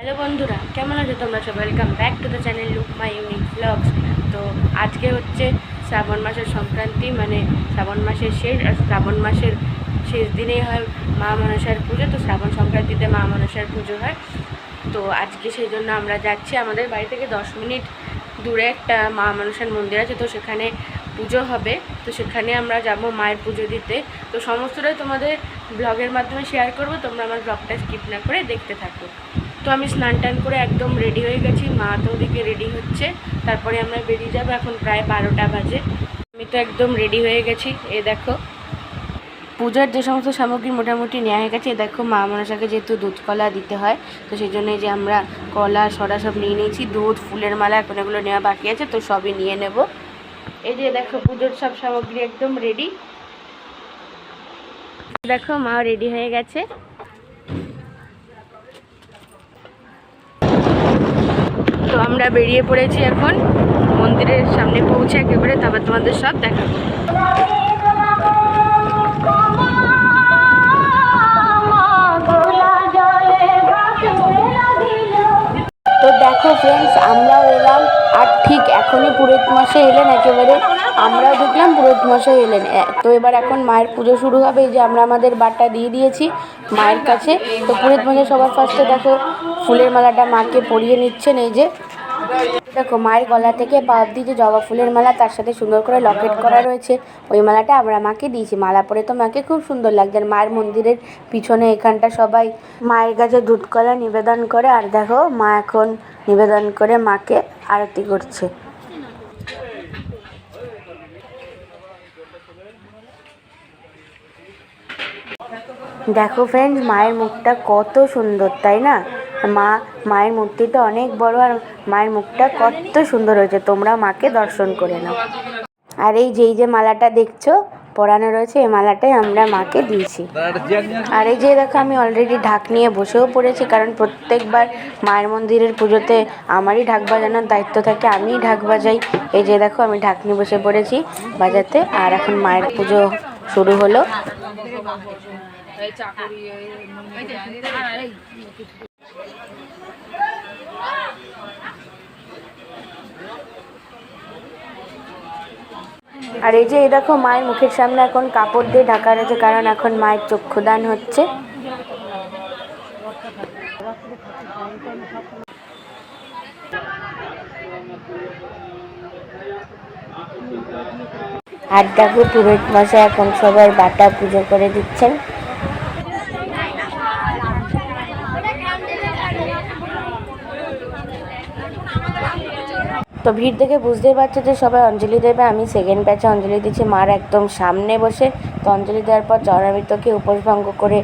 Hello বন্ধুরা, কেমন আছো তোমরা সবাই? Welcome back to the channel look my unique blogs. তো আজকে হচ্ছে শ্রাবণ মাসের সংক্রান্তি, মানে শ্রাবণ মাসের শেষ, আর শ্রাবণ মাসের শেষ দিনেই হয় মা মনসার পুজো। তো শ্রাবণ সংক্রান্তিতে মা মনসার পুজো হয়। তো আজকে সেই জন্য আমরা যাচ্ছি, আমাদের বাড়ি থেকে 10 মিনিট দূরে একটা মা মনসার মন্দির আছে, তো সেখানে পুজো হবে। তো সেখানে আমরা যাব মায়ের পুজো দিতে। তো সমস্তটাই তোমাদের ব্লগের মাধ্যমে শেয়ার করব, তোমরা আমার ব্লগটা স্কিপ না করে দেখতে থাকো। তো আমি স্নান টান করে একদম রেডি হয়ে গেছি, মা তো ওদিকে রেডি হচ্ছে, তারপরে আমরা বেরিয়ে যাবো। এখন প্রায় 12টা বাজে। আমি তো একদম রেডি হয়ে গেছি। এ দেখো পূজার যে সমস্ত সামগ্রী মোটামুটি নেওয়া হয়ে গেছে। দেখো মা মনসাকে যেহেতু দুধ কলা দিতে হয়, তো সেই জন্য যে আমরা কলা সরা সব নিয়ে নিয়েছি, দুধ ফুলের মালা এখন এগুলো নেওয়া বাকি আছে, তো সবই নিয়ে নেব। এই যে দেখো পুজোর সব সামগ্রী একদম রেডি। দেখো মা রেডি হয়ে গেছে। তো আমরা বেরিয়ে পড়েছি এখন মন্দিরের সামনে পৌঁছে একেবারে, তারপর তোমাদের সব দেখাবো। তো দেখো ফ্রেন্ডস, আমরাও এলাম, আর ঠিক এখনই পুরোহিত মশাই এলেন, একেবারে আমরাও ঢুকলাম, পুরোহিত মশাই এলেন। তো এবার এখন মায়ের পুজো শুরু হবে। এই যে আমরা আমাদের বারটা দিয়ে দিয়েছি মায়ের কাছে। তো পুরোহিত মশাই সবার ফার্স্টে দেখো ফুলের মালাটা মাকে পরিয়ে নিচ্ছেন। এই যে দেখো মায়ের গলা থেকে পা অব্দি যে জবা ফুলের মালা, তার সাথে সুন্দর করে লকেট করা রয়েছে, ওই মালাটা আমরা মাকে দিয়েছি। মালা পরে তো মাকে খুব সুন্দর লাগছে। আর মায়ের মন্দিরের পিছনে এখানটা সবাই মায়ের কাছে দুধ কলা নিবেদন করে, আর দেখো মা এখন নিবেদন করে মাকে আরতি করছে। দেখো ফ্রেন্ডস, মায়ের মুখটা কত সুন্দর, তাই না? মায়ের মূর্তিটা অনেক বড়, আর মায়ের মুখটা কত সুন্দর হয়েছে। তোমরা মাকে দর্শন করে নাও। আর এই যে মালাটা দেখছো পরানো রয়েছে, এই মালাটাই আমরা মাকে দিয়েছি। আর এই যে দেখো আমি অলরেডি ঢাক নিয়ে বসেও পড়েছি, কারণ প্রত্যেকবার মায়ের মন্দিরের পুজোতে আমারই ঢাক বাজানোর দায়িত্ব থাকে, আমিই ঢাক বাজাই। এই যে দেখো আমি ঢাক নিয়ে বসে পড়েছি বাজাতে, আর এখন মায়ের পুজো শুরু হলো। আর এই যে দেখো মায়ের মুখের সামনে এখন কাপড় দিয়ে ঢাকা রয়েছে, কারণ এখন মায়ের চক্ষুদান হচ্ছে। আর দেখো পুরোহিত মশাই এখন সবাই বাটা পুজো করে দিচ্ছেন। তো ভিড় দেখে বুঝতেই পারছো যে সবাই অঞ্জলি দেবে। আমি সেকেন্ড ব্যাচে অঞ্জলি দিচ্ছি মার একদম সামনে বসে। তো অঞ্জলি দেওয়ার পর চরণামৃতকে উপোস ভঙ্গ করে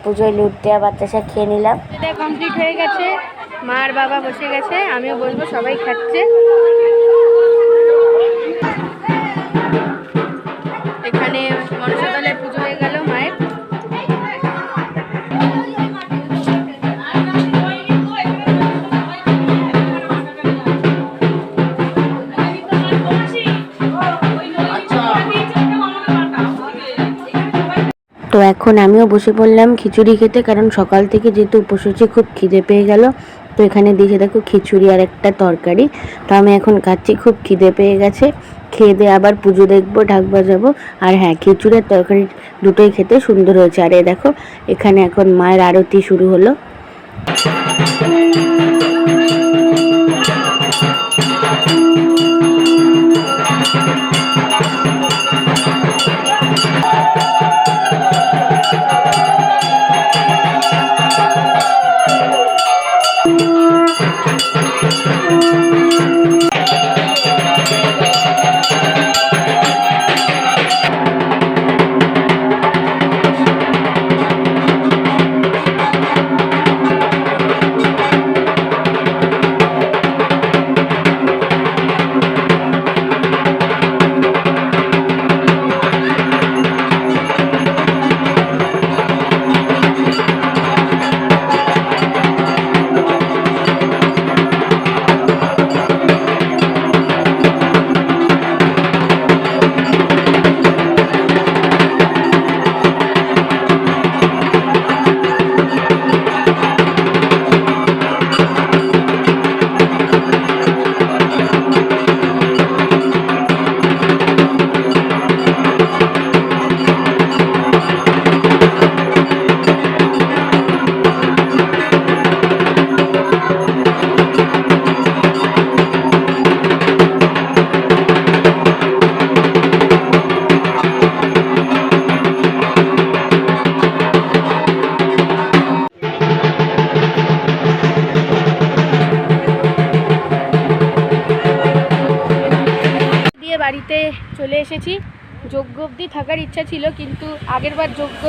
পুজোয় লুট দেওয়া বাচ্চা খেয়ে নিলাম। এটা কমপ্লিট হয়ে গেছে, মার বাবা বসে গেছে, আমিও বসবো, সবাই খাচ্ছে। এখানে মনসাতলায় পুজো হয়ে গেল মায়ের। তো এখন আমিও বসে পড়লাম খিচুড়ি খেতে, কারণ সকাল থেকে যেহেতু উপসূচি খুব খিদে পেয়ে গেল। তো এখানে দিয়েছে দেখো খিচুড়ি আর একটা তরকারি। তো আমি এখন খাচ্ছি, খুব খিদে পেয়ে গেছে। খেয়ে দিয়ে আবার পুজো দেখবো, ঢাক বাজাবো। আর হ্যাঁ, খিচুড়ি আর তরকারি দুটোই খেতে সুন্দর হয়েছে। আর দেখো এখানে এখন মায়ের আরতি শুরু হলো। বাড়িতে চলে এসেছি। যজ্ঞ অবধি থাকার ইচ্ছা ছিল, কিন্তু আগেরবার যজ্ঞ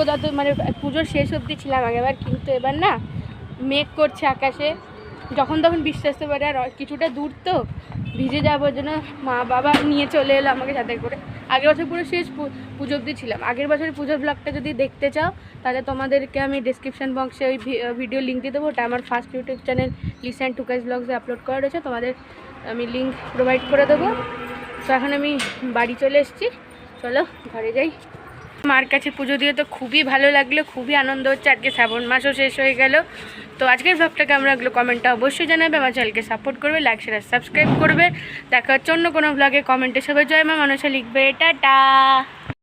যত মানে পুজোর শেষ অবধি ছিলাম আগেরবার, কিন্তু এবার না মেঘ করছে আকাশে, যখন তখন বৃষ্টি আসতে পারে। আর কিছুটা দূর তো ভিজে যাওয়ার জন্য মা বাবা নিয়ে চলে এলো আমাকে সাথে করে। আগের বছর পুরো শেষ পুজো অবধি ছিলাম। আগের বছরের পুজোর ব্লগটা যদি দেখতে চাও তাহলে তোমাদেরকে আমি ডিসক্রিপশান বক্সে ওই ভিডিও লিঙ্ক দিয়ে দেবো। ওটা আমার first YouTube channel listen to guys ব্লগসে আপলোড করা রয়েছে, তোমাদের আমি লিঙ্ক প্রোভাইড করে দেবো। তো এখন আমি বাড়ি চলে এসেছি, চলো ঘরে যাই। মার কাছে পুজো দিয়ে তো খুবই ভালো লাগলো, খুবই আনন্দ হচ্ছে। আজকে শ্রাবণ মাসও শেষ হয়ে গেল। তো আজকের ব্লগটা কেমন লাগলো কমেন্টটা অবশ্যই জানাবে, আমার চ্যানেলকে সাপোর্ট করবে, লাইক শেয়ার সাবস্ক্রাইব করবে। দেখা হচ্ছে অন্য কোনো ব্লগে। কমেন্টে সবাই জয় মা মনসা লিখবে। টাটা।